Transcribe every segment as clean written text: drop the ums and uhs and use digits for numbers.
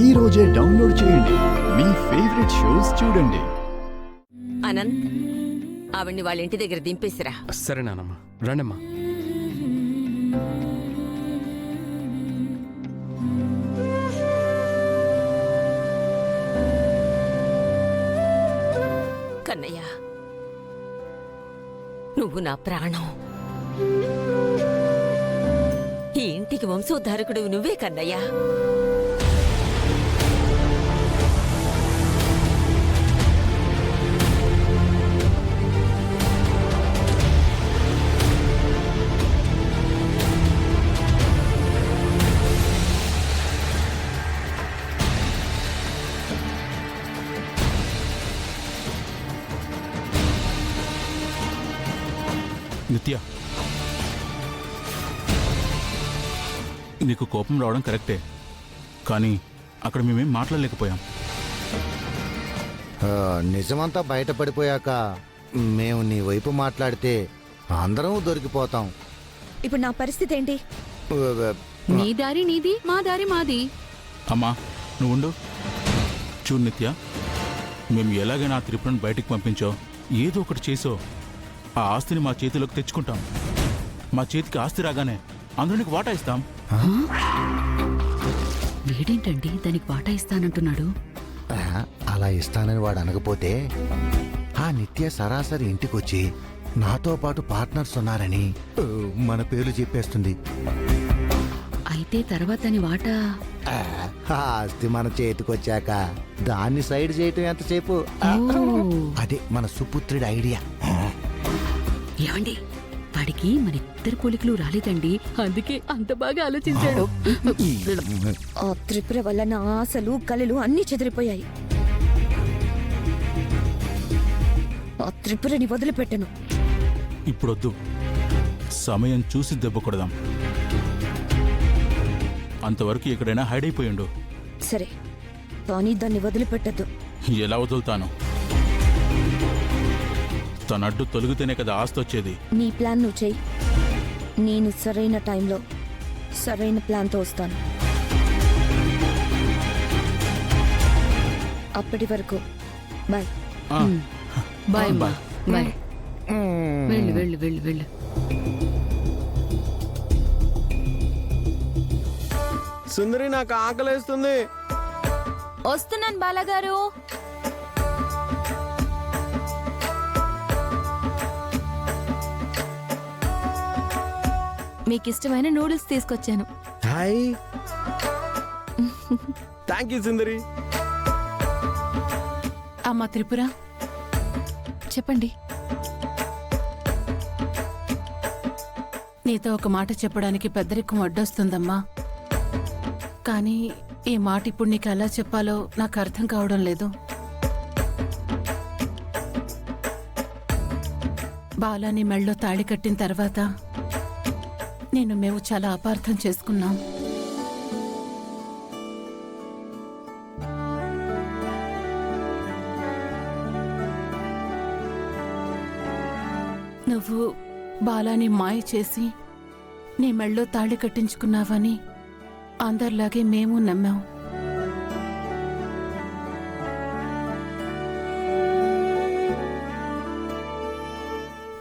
ఈ రోజే డౌన్లోడ్ చేయండి. మీ ఫేవరెట్ షోస్ చూడండి. అనంత్, ఆవిడ్ని వాళ్ళ ఇంటి దగ్గర దింపేసిరా. సరే నానమ్మా, రండమ్మా. కన్నయ్య, నువ్వు నా ప్రాణం. ఈ ఇంటికి వంశోద్ధారకుడు నువ్వే కన్నయ్య. నిత్య, నీకు కోపం రావడం కరెక్టే, కానీ అక్కడ మేమేం మాట్లాడలేకపోయాం. నిజమంతా బయటపడిపోయాక మేము నీ వైపు మాట్లాడితే అందరం దొరికిపోతాం. ఇప్పుడు నా పరిస్థితి ఏంటి? నీ దారి నీది, మా దారి మాది. అమ్మా నువ్వు ఉండు. చూడు నిత్య, మేము ఎలాగైనా ఆ త్రిపురను బయటికి పంపించో, ఏదో ఒకటి చేసో ఆ ఆస్తిని మా చేతిలోకి తెచ్చుకుంటాం. మా చేతికి ఆస్తి రాగానే అందరికి వాటా ఇస్తాం. వీడేంటండి దానికి వాటా ఇస్తానంటున్నాడు? అలా ఇస్తానని వాడు అనకపోతే ఆ నిత్య సరాసరి ఇంటికొచ్చి నాతో పాటు పార్ట్నర్స్ ఉన్నారని మన పేర్లు చెప్పేస్తుంది. అయితే తర్వాత దాని వాటా? ఆ ఆస్తి మన చేతికొచ్చాక దాన్ని సైడ్ చేయటం ఎంతసేపు? అదే మన సుపుత్రుడి ఐడియా. ఏమండి, వాడికి మనిద్దరు పోలికలు రాలేదండి, అందుకే అంత బాగా ఆలోచించాడు. ఆ త్రిపుర వల్ల నా ఆశలు కలలు అన్నీ చెదిరిపోయాయి. ఆ త్రిపురని వదిలిపెట్టను. ఇప్పుడొద్దు, సమయం చూసి దెబ్బ కొడదాం. అంతవరకు ఎక్కడైనా హైడ్ అయిపోయిండు. సరే, కానీ దాన్ని వదిలిపెట్టద్దు. ఎలా వదులుతాను? తన అడ్డు తొలగితేనే కదా ఆస్తి వచ్చేది. నీ ప్లాన్ నువ్వు చెయ్యి. నేను సరైన టైంలో సరైన ప్లాన్తో వస్తాను. అప్పటి వరకు బాయ్. బాయ్ అమ్మా, బాయ్. వెళ్ళు వెళ్ళు వెళ్ళు వెళ్ళు. సుందరి, నాకు ఆకలేస్తుంది. వస్తున్నాను బాలగారు. మీకు ఇష్టమైన నూడిల్స్ తీసుకొచ్చాను. హాయ్. థ్యాంక్ యూ సుందరి. అమ్మా త్రిపుర, చెప్పండి. నీతో ఒక మాట చెప్పడానికి పెద్దరికం అడ్డొస్తుందమ్మా, కానీ ఈ మాట ఇప్పుడు నీకు ఎలా చెప్పాలో నాకు అర్థం కావడం లేదు. బాలాని మెళ్ళో తాళి కట్టిన తర్వాత మేము చాలా అపార్థం చేసుకున్నాం. నువ్వు బాలాని మాయ చేసి నీ మెళ్ళో తాళి కట్టించుకున్నావని అందరిలాగే మేము నమ్మాం.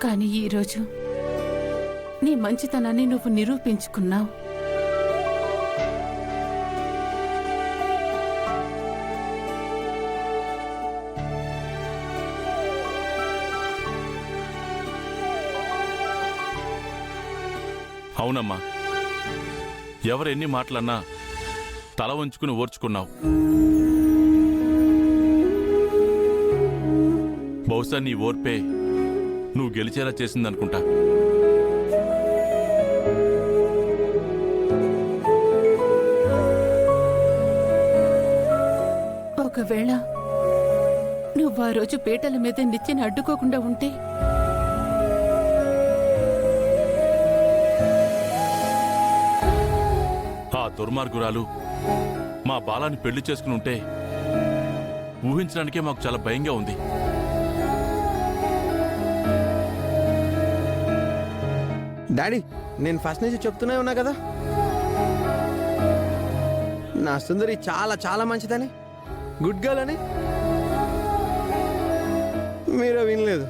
కానీ ఈరోజు నీ మంచితనాన్ని నువ్వు నిరూపించుకున్నావు. అవునమ్మా, ఎవరెన్ని మాటలన్నా తల వంచుకుని ఓర్చుకున్నావు. బహుశా నీ ఓర్పే నువ్వు గెలిచేలా చేసిందనుకుంటా. ఒకవేళ నువ్వు ఆ రోజు పీటల మీద నిత్యని అడ్డుకోకుండా ఉంటే ఆ దుర్మార్గురాలు మా బాలాన్ని పెళ్లి చేసుకుని ఉంటే ఊహించడానికే మాకు చాలా భయంగా ఉంది. డాడీ, నేను ఫస్ట్ నుంచి చెప్తూనే ఉన్నా కదా, నా సుందరి చాలా చాలా మంచిదని, గుడ్ గర్ల్ అని. మీరే వినలేదు.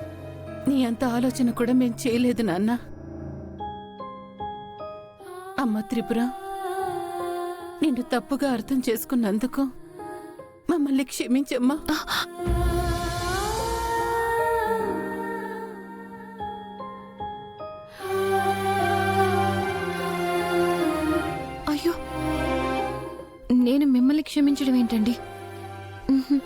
నీ అంత ఆలోచన కూడా మేం చేయలేదు నాన్న. అమ్మ త్రిపుర, నిన్ను తప్పుగా అర్థం చేసుకున్నందుకు మమ్మల్ని క్షమించమ్మా. అయ్యో, నేను మిమ్మల్ని క్షమించడం ఏంటండి? ఉహుం.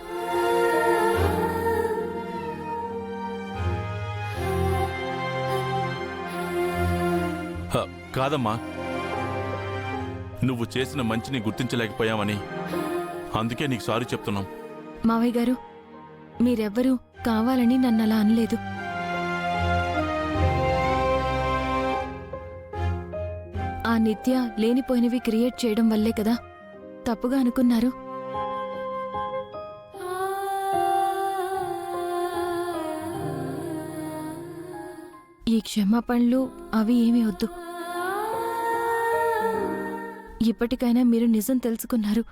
హ, కాదమ్మా, నువ్వు చేసిన మంచిని గుర్తించలేకపోయామని అందుకే నీకు సారీ చెప్తున్నాం. మావయ్య గారు, మీరెవ్వరూ కావాలని నన్ను అలా అనలేదు. ఆ నిత్య లేనిపోయినవి క్రియేట్ చేయడం వల్లే కదా తప్పుగా అనుకున్నారు. ఈ క్షమాపణలు అవి ఏమీ వద్దు. ఇప్పటికైనా మీరు నిజం తెలుసుకున్నారు.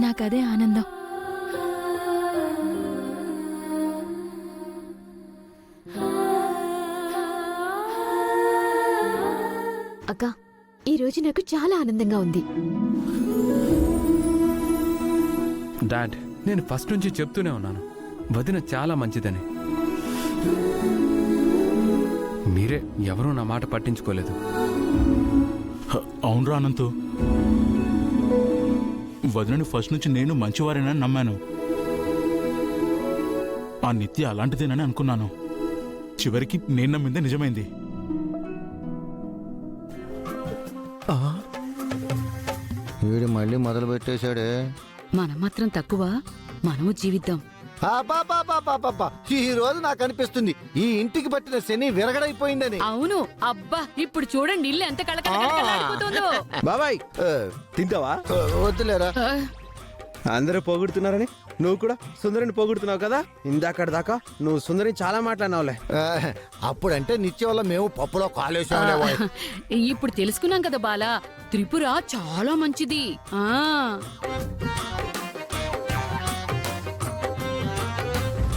నాకదే ఆనందం. అక్క, ఈరోజు నాకు చాలా ఆనందంగా ఉంది. డాడ్, నేను ఫస్ట్ నుంచి చెప్తూనే ఉన్నాను, వదిన చాలా మంచిదని. మీరే ఎవరూ నా మాట పట్టించుకోలేదు. అవునరా అనంతు, వదినని ఫస్ట్ నుంచి నేను మంచివారేనని నమ్మాను. ఆ నిత్య అలాంటిదేనని అనుకున్నాను. చివరికి నేను నమ్మిందే నిజమైంది. వీడు మళ్ళీ మొదలు పెట్టేశాడే. మనం మాత్రం తక్కువ, మనము జీవిద్దాం. అబ్బబ్బబ్బబ్బబ్బబ్బ! ఈ రోజు నాకు అనిపిస్తుంది ఈ ఇంటికి పట్టిన శని విరగడైపోయిందని. అవును, అబ్బా, ఇప్పుడు చూడండి ఇల్లు ఎంత కళకళకళకళలాడిపోతుందో. బాబాయ్, ఆ, తింటావా? వద్దులేరా. అందరూ పొగుడుతున్నారని నువ్వు కూడా సుందరిని పొగుడుతున్నావు కదా. ఇందాకటి దాకా నువ్వు సుందరిని చాలా మాట్లాడినావులే. ఆ, అప్పుడంటే నిత్య వల్ల మేము పప్పులో కాలేసాంలే. ఇప్పుడు తెలుసుకున్నాం కదా బాలా, త్రిపుర చాలా మంచిది. ఆ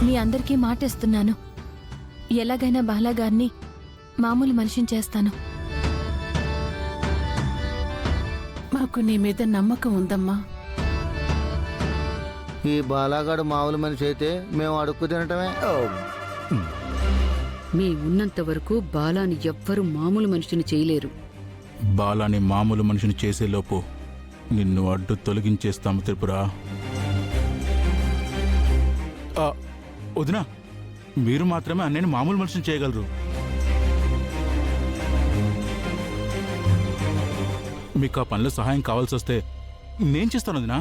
మీ అందరికీ మాటేస్తున్నాను, ఎలాగైనా బాలాగారిని మామూలు మనిషిని చేస్తాను. మాకు నీ మీద నమ్మకం ఉందమ్మా. ఈ బాలాగాడు మామూలు మనిషి అయితే మేము అడుక్కు తినటమే. మీ ఉన్నంత వరకు బాలాని ఎవ్వరూ మామూలు మనిషిని చేయలేరు. బాలాని మామూలు మనిషిని చేసేలోపు నిన్ను అడ్డు తొలగించేస్తాము త్రిపుర. వదినా, మీరు మాత్రమే అన్నయ్యని మామూలు మనిషిని చేయగలరు. మీకు ఆ పనిలో సహాయం కావాల్సి వస్తే నేను చేస్తాను వదినా.